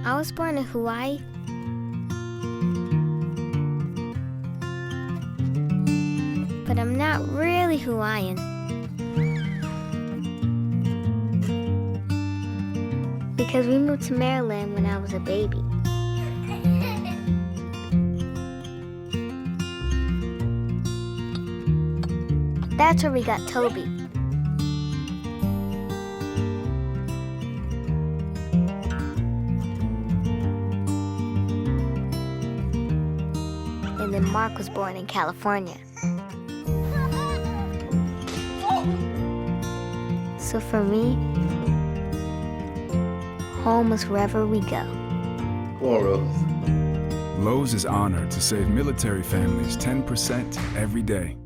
I was born in Hawaii. But I'm not really Hawaiian. Because we moved to Maryland when I was a baby. That's where we got Toby. And then Mark was born in California. So for me, home is wherever we go. Come on, Rose. Lowe's is honored to save military families 10% every day.